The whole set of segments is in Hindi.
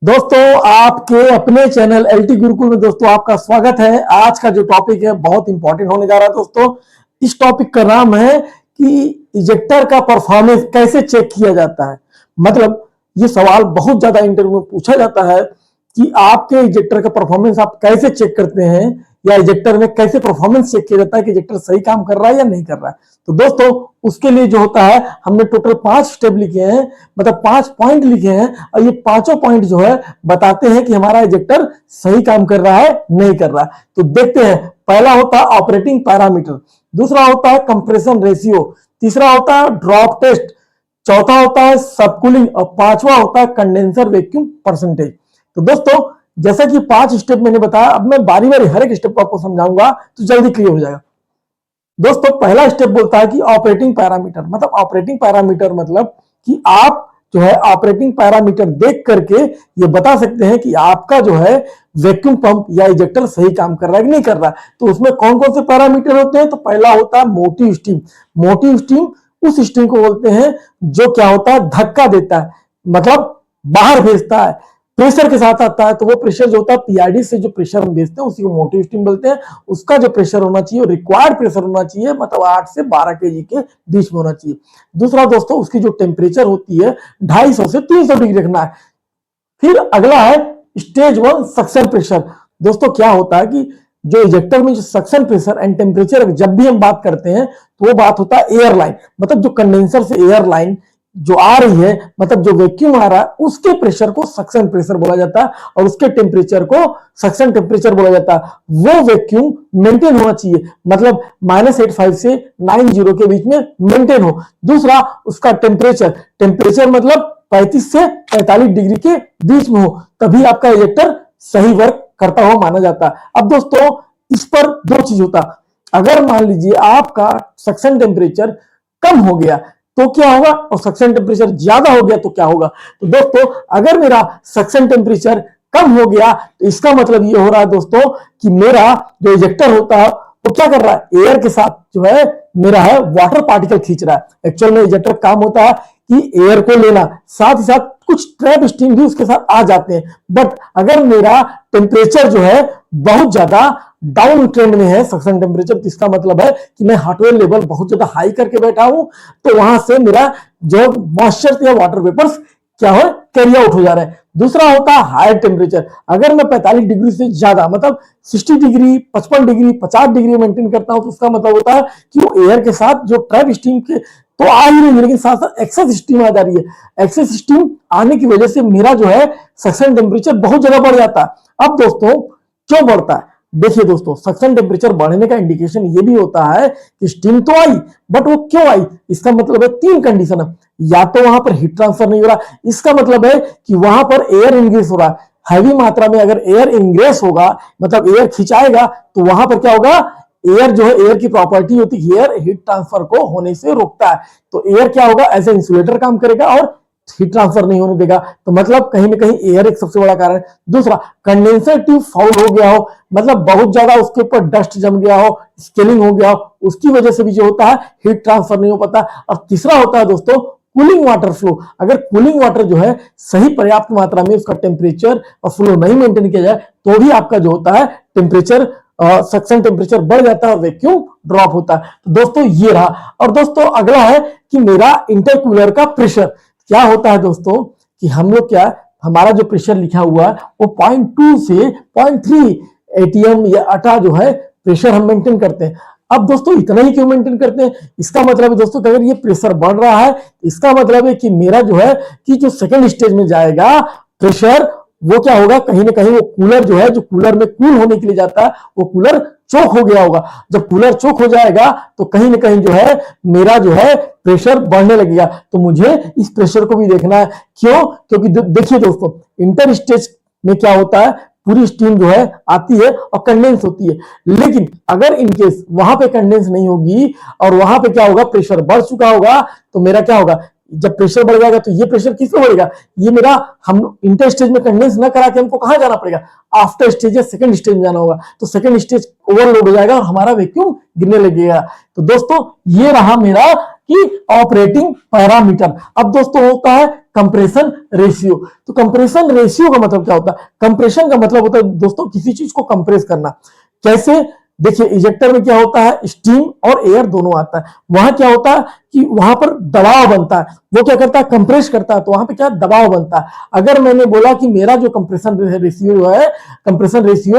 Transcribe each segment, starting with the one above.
दोस्तों आपके अपने चैनल एलटी गुरुकुल में दोस्तों आपका स्वागत है। आज का जो टॉपिक है बहुत इंपॉर्टेंट होने जा रहा है दोस्तों। इस टॉपिक का नाम है कि इजेक्टर का परफॉर्मेंस कैसे चेक किया जाता है। मतलब ये सवाल बहुत ज्यादा इंटरव्यू में पूछा जाता है कि आपके इजेक्टर का परफॉर्मेंस आप कैसे चेक करते हैं, या इजेक्टर में कैसे परफॉर्मेंस चेक किया जाता है कि इजेक्टर सही काम कर रहा है या नहीं कर रहा है। तो दोस्तों उसके लिए जो होता है हमने टोटल 5 स्टेप लिखे हैं, मतलब 5 पॉइंट लिखे हैं, और ये पांचों पॉइंट जो है बताते हैं कि हमारा इजेक्टर सही काम कर रहा है नहीं कर रहा है। तो देखते हैं। पहला होता है ऑपरेटिंग पैरामीटर, दूसरा होता है कंप्रेशन रेशियो, तीसरा होता है ड्रॉप टेस्ट, चौथा होता है सबकूलिंग, और पांचवा होता है कंडेंसर वैक्यूम परसेंटेज। तो दोस्तों जैसा कि 5 स्टेप मैंने बताया, अब मैं बारी बारी हर एक स्टेप को आपको समझाऊंगा तो जल्दी क्लियर हो जाएगा। दोस्तों पहला स्टेप बोलता है कि ऑपरेटिंग पैरामीटर, मतलब ऑपरेटिंग पैरामीटर मतलब कि आप जो है ऑपरेटिंग पैरामीटर देख करके ये बता सकते हैं कि आपका जो है वैक्यूम पंप या इजेक्टर सही काम कर रहा है कि नहीं कर रहा है। तो उसमें कौन कौन से पैरामीटर होते हैं? तो पहला होता है मोटिव स्टीम। मोटिव स्टीम उस स्टीम को बोलते हैं जो क्या होता है, धक्का देता है, मतलब बाहर भेजता है, प्रेशर के साथ आता है। तो वो प्रेशर जो होता है पीआईडी से जो प्रेशर हम भेजते हैं उसी को मोटिव स्टीम बोलते हैं। उसका जो प्रेशर होना चाहिए रिक्वायर्ड प्रेशर होना चाहिए, मतलब 8 से 12 केजी के बीच में होना चाहिए। दूसरा दोस्तों उसकी जो टेम्परेचर होती है 250 से 300 डिग्री रखना है। फिर अगला है स्टेज 1 सक्शन प्रेशर। दोस्तों क्या होता है कि जो इजेक्टर में जो सक्शन प्रेशर एंड टेम्परेचर जब भी हम बात करते हैं तो वो बात होता है एयर लाइन, मतलब जो कंडेंसर से एयर लाइन जो आ रही है, मतलब जो वैक्यूम आ रहा है उसके प्रेशर को सक्शन प्रेशर बोला जाता है, और उसके टेम्परेचर को सक्शन टेम्परेचर बोला जाता है। वो वैक्यूम मेंटेन होना चाहिए, मतलब -85 से 90 के बीच में मेंटेन हो। दूसरा उसका टेम्परेचर, टेम्परेचर मतलब 35 से 45 डिग्री के बीच में हो, तभी आपका इजेक्टर सही वर्क करता हुआ माना जाता है। अब दोस्तों इस पर दो चीज होता है। अगर मान लीजिए आपका सक्शन टेम्परेचर कम हो गया तो क्या होगा, और सक्शन टेम्परेचर ज्यादा हो गया तो क्या होगा। तो दोस्तों अगर मेरा सक्शन टेम्परेचर कम हो गया तो इसका मतलब ये हो रहा है दोस्तों कि मेरा जो इजेक्टर होता है वो क्या कर रहा है, एयर के साथ जो है मेरा है वाटर पार्टिकल खींच रहा है। एक्चुअल में इजेक्टर काम होता है कि एयर को लेना, साथ ही साथ कुछ ट्रैप स्टीम भी उसके साथ आ जाते हैं। बट अगर मेरा टेम्परेचर जो है बहुत ज्यादा डाउन ट्रेंड में है सक्शन टेम्परेचर, तो इसका मतलब है कि मैं हार्डवेयर लेवल बहुत ज्यादा हाई करके बैठा हूं, तो वहां से मेरा जो मॉइस्चर या वाटर वेपर्स क्या हो कैरी आउट हो जा रहा है। दूसरा होता है हायर टेम्परेचर। अगर मैं 45 डिग्री से ज्यादा, मतलब 60 डिग्री, 55 डिग्री, 50 डिग्री मेंटेन करता हूं, तो उसका मतलब होता है कि वो एयर के साथ जो ट्रैप स्टीम के तो आ ही नहीं, लेकिन साथ साथ एक्सेस स्टीम आ जा रही है। एक्सेस स्टीम आने की वजह से मेरा जो है सक्शन टेम्परेचर बहुत ज्यादा बढ़ जाता है। अब दोस्तों क्यों बढ़ता है? देखिए दोस्तों सक्शन टेम्परेचर बढ़ने का इंडिकेशन ये भी होता है कि स्टीम तो आई, बट वो क्यों आई, इसका मतलब है 3 कंडीशन है। या तो वहां पर हीट ट्रांसफर नहीं हो रहा, इसका मतलब है कि वहां पर एयर इंग्रेस हो रहा है। हैवी मात्रा में अगर एयर इंग्रेस होगा, मतलब एयर खिंचाएगा, तो वहां पर क्या होगा, एयर जो है, एयर की प्रॉपर्टी होती है एयर हीट ट्रांसफर को होने से रोकता है। तो एयर क्या होगा, एज ए इंसुलेटर काम करेगा और हीट ट्रांसफर नहीं होने देगा। तो मतलब कहीं ना कहीं एयर एक सबसे बड़ा कारण है। दूसरा कंडेंसर ट्यूब फाउल हो गया हो, मतलब बहुत ज्यादा उसके ऊपर डस्ट जम गया हो, स्केलिंग हो गया हो, उसकी वजह से भी जो होता है हीट ट्रांसफर नहीं हो पाता। और तीसरा होता है दोस्तों कूलिंग वाटर फ्लो। अगर कूलिंग वाटर जो है सही पर्याप्त मात्रा में उसका टेम्परेचर और फ्लो नहीं मेंटेन किया जाए तो भी आपका जो होता है टेम्परेचर, सक्शन टेम्परेचर बढ़ जाता है और वैक्यूम ड्रॉप होता है। तो दोस्तों ये रहा। और दोस्तों अगला है कि मेरा इंटरकूलर का प्रेशर क्या होता है। दोस्तों कि हम लोग क्या, हमारा जो प्रेशर लिखा हुआ है वो 0.2 से 0.3 एटीएम या अटा जो है प्रेशर हम मेंटेन करते हैं। अब दोस्तों इतना ही क्यों मेंटेन करते हैं? इसका मतलब है दोस्तों अगर ये प्रेशर बढ़ रहा है, इसका मतलब है कि मेरा जो है कि जो सेकंड स्टेज में जाएगा प्रेशर, वो क्या होगा, कहीं ना कहीं वो कूलर जो है, जो कूलर में कूल होने के लिए जाता है, वो कूलर चोक हो गया होगा। जब कूलर चोक हो जाएगा तो कहीं ना कहीं जो है मेरा जो है प्रेशर बढ़ने लगेगा। तो मुझे इस प्रेशर को भी देखना है। क्यों? क्योंकि देखिए दोस्तों इंटर स्टेज में क्या होता है, पूरी स्टीम जो है आती है और कंडेंस होती है। लेकिन अगर इनकेस वहां पे कंडेंस नहीं होगी और वहां पे क्या होगा, प्रेशर बढ़ चुका होगा, तो मेरा क्या होगा, जब प्रेशर बढ़ जाएगा तो ये प्रेशर किसको बढ़ेगा, ये मेरा, हम इंटर स्टेज में कंडेंस ना करा के हमको कहां जाना पड़ेगा, आफ्टर स्टेज या सेकंड स्टेज में जाना होगा। तो सेकंड स्टेज ओवरलोड हो जाएगा और हमारा वैक्यूम गिरने लगेगा। तो दोस्तों ये रहा मेरा कि ऑपरेटिंग पैरामीटर। अब दोस्तों होता है कंप्रेशन रेशियो। तो कंप्रेशन रेशियो का मतलब क्या होता है? कंप्रेशन का मतलब होता है दोस्तों किसी चीज को कंप्रेस करना। कैसे? देखिए इजेक्टर में क्या होता है, स्टीम और एयर दोनों आता है। वहां क्या होता है कि वहां पर दबाव बनता है, वो क्या करता है, कंप्रेस करता है, तो वहां पे क्या दबाव बनता है। अगर मैंने बोला कि मेरा जो कंप्रेशन रेशियो है, कंप्रेशन रेशियो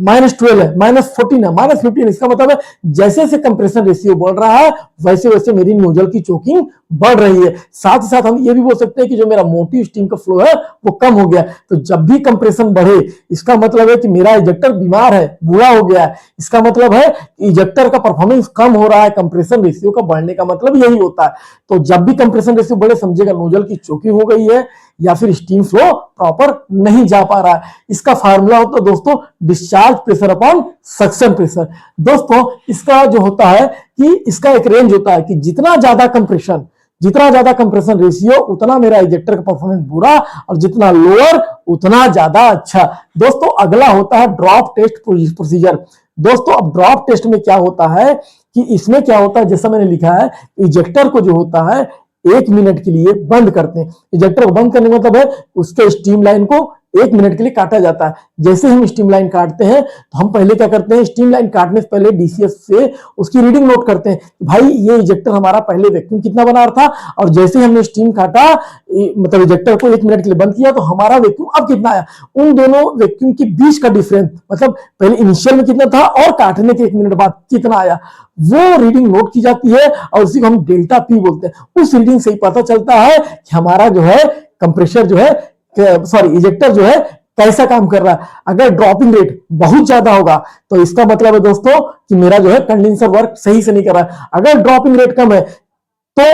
-12 है, -14 है, -15, इसका मतलब है जैसे जैसे कंप्रेशन रेशियो बढ़ रहा है वैसे वैसे मेरी नोजल की चोकिंग बढ़ रही है। साथ ही साथ हम ये भी बोल सकते हैं कि जो मेरा मोटिव स्टीम का फ्लो है वो कम हो गया। तो जब भी कंप्रेशन बढ़े इसका मतलब है कि मेरा इजेक्टर बीमार है, बुरा हो गया है। इसका मतलब है इजेक्टर का परफॉर्मेंस कम हो रहा है। कंप्रेशन रेशियो का बढ़ने का मतलब यही होता है। तो जब भी कंप्रेशन रेशियो बढ़े समझिएगा नोजल की चोकिंग हो गई है या फिर स्टीम फ्लो प्रॉपर नहीं जा पा रहा है। इसका फार्मूला होता है दोस्तों discharge pressure upon suction pressure. दोस्तों इसका जो होता है कि इसका एक रेंज होता है कि जितना ज्यादा कंप्रेशन रेशियो उतना मेरा इजेक्टर का परफॉर्मेंस बुरा, और जितना लोअर उतना ज्यादा अच्छा। दोस्तों अगला होता है ड्रॉप टेस्ट प्रोसीजर। दोस्तों अब ड्रॉप टेस्ट में क्या होता है कि इसमें क्या होता है, जैसा मैंने लिखा है इजेक्टर को जो होता है 1 मिनट के लिए बंद करते हैं। इजेक्टर को बंद करने का मतलब है उसके स्टीम लाइन को 1 मिनट के लिए काटा जाता है। जैसे हम स्टीम लाइन काटते हैं तो हम पहले क्या करते हैं, स्टीम लाइन काटने से पहले डीसीएस से उसकी रीडिंग नोट करते हैं कि भाई ये इजेक्टर हमारा पहले वैक्यूम कितना बना रहा था, और जैसे हमने स्टीम काटा मतलब इजेक्टर को 1 मिनट के लिए बंद किया तो हमारा वैक्यूम अब कितना आया। उन दोनों वैक्यूम के बीच का डिफरेंस मतलब पहले इनिशियल में कितना था और काटने के 1 मिनट बाद कितना आया, वो रीडिंग नोट की जाती है और उसी को हम डेल्टा पी बोलते हैं। उस रीडिंग से ही पता चलता है कि हमारा जो है कंप्रेसर जो है इजेक्टर जो है कैसा काम कर रहा है। अगर ड्रॉपिंग रेट बहुत ज्यादा होगा तो इसका मतलब है दोस्तों कि मेरा जो है कंडेंसर वर्क सही से नहीं कर रहा है। अगर ड्रॉपिंग रेट कम है तो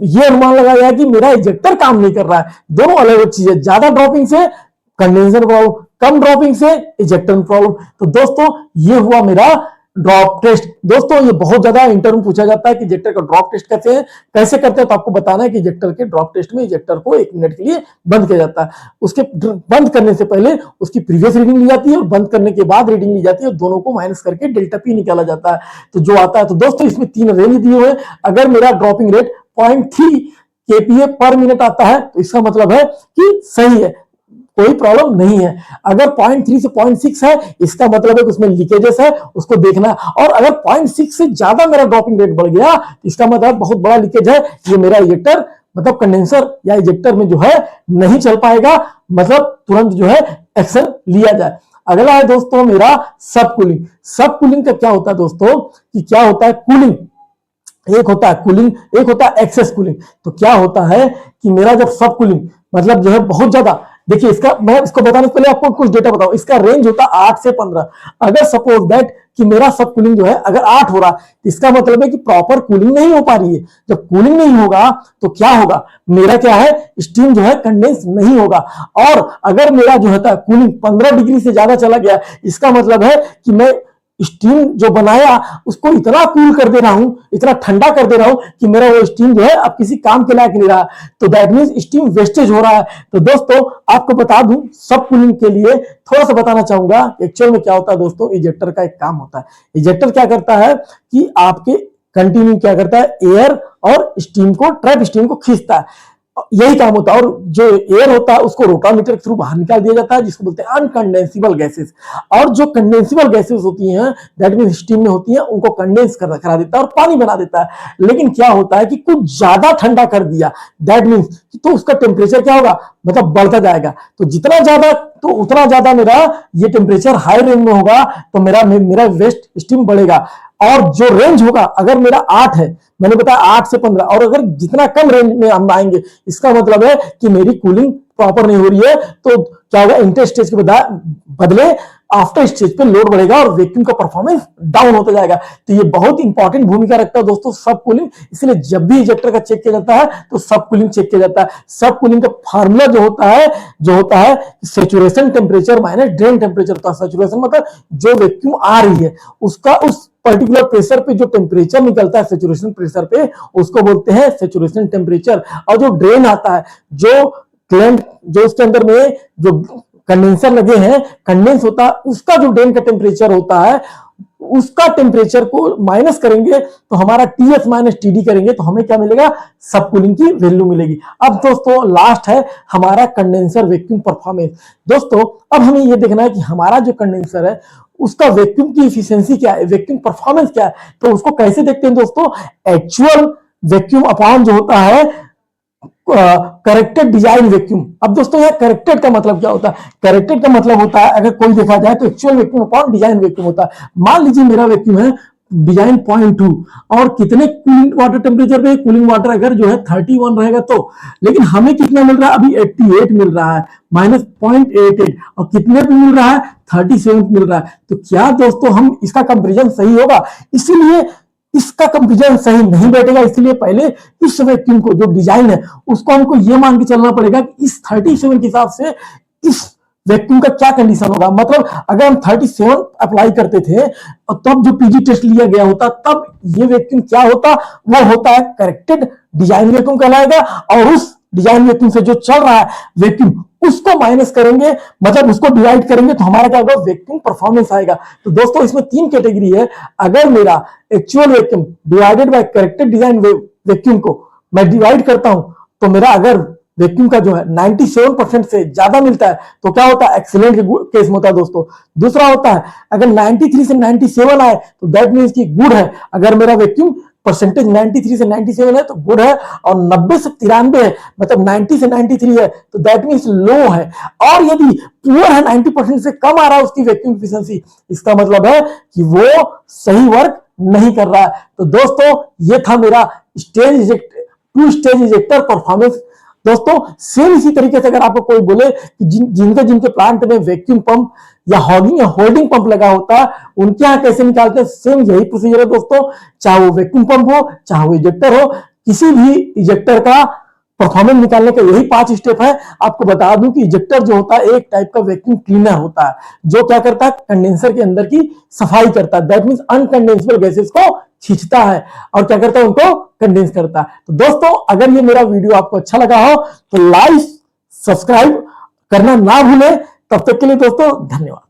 ये अनुमान लगाया जाए कि मेरा इजेक्टर काम नहीं कर रहा है। दोनों अलग अलग चीजें, ज्यादा ड्रॉपिंग से कंडेंसर प्रॉब्लम, कम ड्रॉपिंग से इजेक्टर प्रॉब्लम। तो दोस्तों ये हुआ मेरा ड्रॉप टेस्ट। दोस्तों ये बहुत ज्यादा इंटरव्यू पूछा जाता है कि इजेक्टर का ड्रॉप टेस्ट कैसे करते हैं, तो आपको बताना है कि इजेक्टर के ड्रॉप टेस्ट में इजेक्टर को 1 मिनट के लिए बंद किया जाता है। उसके बंद करने से पहले उसकी प्रीवियस रीडिंग ली जाती है और बंद करने के बाद रीडिंग ली जाती है, और दोनों को माइनस करके डेल्टा पी निकाला जाता है। तो जो आता है, तो दोस्तों इसमें 3 रेंज दिए हुए हैं। अगर मेरा ड्रॉपिंग रेट 0.3 केपीए पर मिनट आता है तो इसका मतलब है कि सही है, कोई प्रॉब्लम नहीं है। अगर 0.3 से 0.6 है इसका मतलब है कि उसमें लीकेजेस है, उसको देखना है। और अगर 0.6 से ज्यादा मेरा ड्रॉपिंग रेट बढ़ गया इसका मतलब बहुत बड़ा लीकेज है, ये मेरा इजेक्टर मतलब कंडेंसर या इजेक्टर में जो है नहीं चल पाएगा, मतलब तुरंत जो है एक्शन लिया जाए। अगला है दोस्तों मेरा सब कूलिंग। सब कूलिंग का क्या होता है दोस्तों कि क्या होता है कूलिंग, एक होता है कूलिंग, एक होता है एक्सेस कूलिंग। तो क्या होता है कि मेरा जब सब कूलिंग मतलब जो है बहुत ज्यादा, देखिए इसका मैं इसको बताने से पहले आपको कुछ डेटा बताऊं। इसका रेंज होता है 8 से 15। अगर सपोज दैट कि मेरा सब कूलिंग जो है अगर 8 हो रहा है तो इसका मतलब है कि प्रॉपर कूलिंग नहीं हो पा रही है। जब कूलिंग नहीं होगा तो क्या होगा, मेरा क्या है स्टीम जो है कंडेंस नहीं होगा। और अगर मेरा जो होता है कूलिंग 15 डिग्री से ज्यादा चला गया इसका मतलब है कि मैं स्टीम जो बनाया उसको इतना कूल कर दे रहा हूं, इतना ठंडा कर दे रहा हूं कि मेरा वो स्टीम जो है अब किसी काम के लायक नहीं रहा। तो दैट मींस स्टीम वेस्टेज हो रहा है। तो दोस्तों आपको बता दूं सब कूलिंग के लिए थोड़ा सा बताना चाहूंगा एक्चुअल में क्या होता है। दोस्तों इजेक्टर का एक काम होता है, इजेक्टर क्या करता है कि आपके कंटिन्यू क्या करता है एयर और स्टीम को ट्रैप स्टीम को खींचता है, यही काम होता है। और जो एयर होता है उसको रोटामीटर के थ्रू बाहर निकाल दिया जाता है जिसको बोलते हैं अनकंडेंसिबल गैसेस। और जो कंडेंसिबल गैसेस होती हैं दैट मींस स्टीम में होती हैं उनको कंडेंस करा देता है और पानी बना देता है। लेकिन क्या होता है कि कुछ ज्यादा ठंडा कर दिया दैट मींस तो उसका टेम्परेचर क्या होगा मतलब बढ़ता जाएगा। तो जितना ज्यादा तो उतना ज्यादा मेरा ये टेम्परेचर हाई रेंज में होगा तो मेरा वेस्ट स्टीम बढ़ेगा। और जो रेंज होगा अगर मेरा 8 है, मैंने बताया 8 से 15, और अगर जितना कम रेंज में हम आएंगे इसका मतलब है कि मेरी कूलिंग प्रॉपर नहीं हो रही है। तो क्या होगा इंटर स्टेज के बदले आफ्टर स्टेज पे लोड बढ़ेगा और वैक्यूम का परफॉर्मेंस डाउन होता जाएगा। तो ये बहुत इंपॉर्टेंट भूमिका रखता है दोस्तों सब कूलिंग। इसलिए जब भी इजेक्टर का चेक किया जाता है तो सब कूलिंग चेक किया जाता है। सब कूलिंग का फार्मूला जो होता है saturation temperature minus drain temperature. तो सेचुरेशन मतलब जो वैक्यूम आ रही है उसका उस पर्टिकुलर प्रेशर पे जो टेम्परेचर निकलता है सेचुरेशन प्रेशर पे उसको बोलते हैं सेचुरेशन टेम्परेचर। और जो ड्रेन आता है जो उसके अंदर में जो कंडेंसर लगे हैं कंडेंस होता है उसका जो ड्रेन का टेम्परेचर होता है उसका टेम्परेचर को माइनस करेंगे तो हमारा TH माइनस TD करेंगे तो हमें क्या मिलेगा, सब कूलिंग की वैल्यू मिलेगी। अब दोस्तों लास्ट है हमारा कंडेंसर वैक्यूम परफॉर्मेंस। दोस्तों अब हमें यह देखना है कि हमारा जो कंडेंसर है उसका वैक्यूम की इफिशियंसी क्या है, वैक्यूम परफॉर्मेंस क्या है। तो उसको कैसे देखते हैं दोस्तों, एक्चुअल वैक्यूम अपॉन जो होता है करेक्टेड डिजाइन वैक्यूम। अब दोस्तों यह करेक्टेड का मतलब क्या होता है, करेक्टेड का मतलब होता है अगर कोई देखा जाए तो actual vacuum upon design vacuum होता है। मान लीजिए मेरा वैक्यूम है डिजाइन 0.2 और कितने कूलिंग वाटर टेम्परेचर पे, कूलिंग वाटर अगर जो है 31 रहेगा तो, लेकिन हमें कितना मिल रहा है अभी 88 मिल रहा है माइनस 0.88 और कितने पे मिल रहा है 37 मिल रहा है। तो क्या दोस्तों हम इसका कंपेरिजन सही होगा, इसीलिए इसका कंपेरिजन सही नहीं बैठेगा। इसलिए पहले इस वैक्यूम को जो डिजाइन है उसको हमको ये मान के चलना पड़ेगा कि इस 37 के हिसाब से इस वैक्यूम का क्या कंडीशन होगा। मतलब अगर हम 37 अप्लाई करते थे और तब जो पीजी टेस्ट लिया गया होता तब ये वैक्यूम क्या होता, वो होता है करेक्टेड डिजाइन वैक्यूम कहलाएगा। और उस डिजाइन वैक्यूम से जो चल रहा है वैक्यूम उसको माइनस करेंगे, मतलब उसको डिवाइड करेंगे तो हमारा क्या होगा, वैक्यूम परफॉर्मेंस आएगा। तो दोस्तों इसमें 3 कैटेगरी है। अगर मेरा actual vacuum divided by corrected design vacuum को मैं डिवाइड करता हूं तो मेरा अगर वैक्यूम का जो है 97% से ज्यादा मिलता है तो क्या होता है, एक्सीलेंट केस में होता है दोस्तों। दूसरा होता है अगर 93 से 97 आए तो दैट मीन्स की गुड है। अगर मेरा वैक्यूम परसेंटेज 93 से 97 है तो गुड है, और 90 से 93 है मतलब 90 से 93 है तो दैट मीन्स लो है। और यदि पुअर है 90% से कम आ रहा है उसकी वैक्यूम एफिशिएंसी, इसका मतलब है कि वो सही वर्क नहीं कर रहा है। तो दोस्तों ये था मेरा टू स्टेज इजेक्टर परफॉर्मेंस। दोस्तों सेम इसी तरीके से अगर आपको कोई बोले कि जिनके प्लांट में वैक्यूम पंप या हॉगिंग या होल्डिंग पंप लगा होता है उनके यहाँ कैसे निकालते हैं, सेम यही प्रोसीजर है दोस्तों। चाहे वो वैक्यूम पंप हो चाहे वो इजेक्टर हो, किसी भी इजेक्टर का परफॉर्मेंस निकालने का यही 5 स्टेप है। आपको बता दूं कि इजेक्टर जो होता है एक टाइप का वैक्यूम क्लीनर होता है जो क्या करता है, कंडेंसर के अंदर की सफाई करता है। दैट मींस अनकंडेंसेबल गैसेस को खींचता है और क्या करता है, उनको कंडेंस करता है। तो दोस्तों अगर ये मेरा वीडियो आपको अच्छा लगा हो तो लाइक सब्सक्राइब करना ना भूलें। तब तक के लिए दोस्तों धन्यवाद।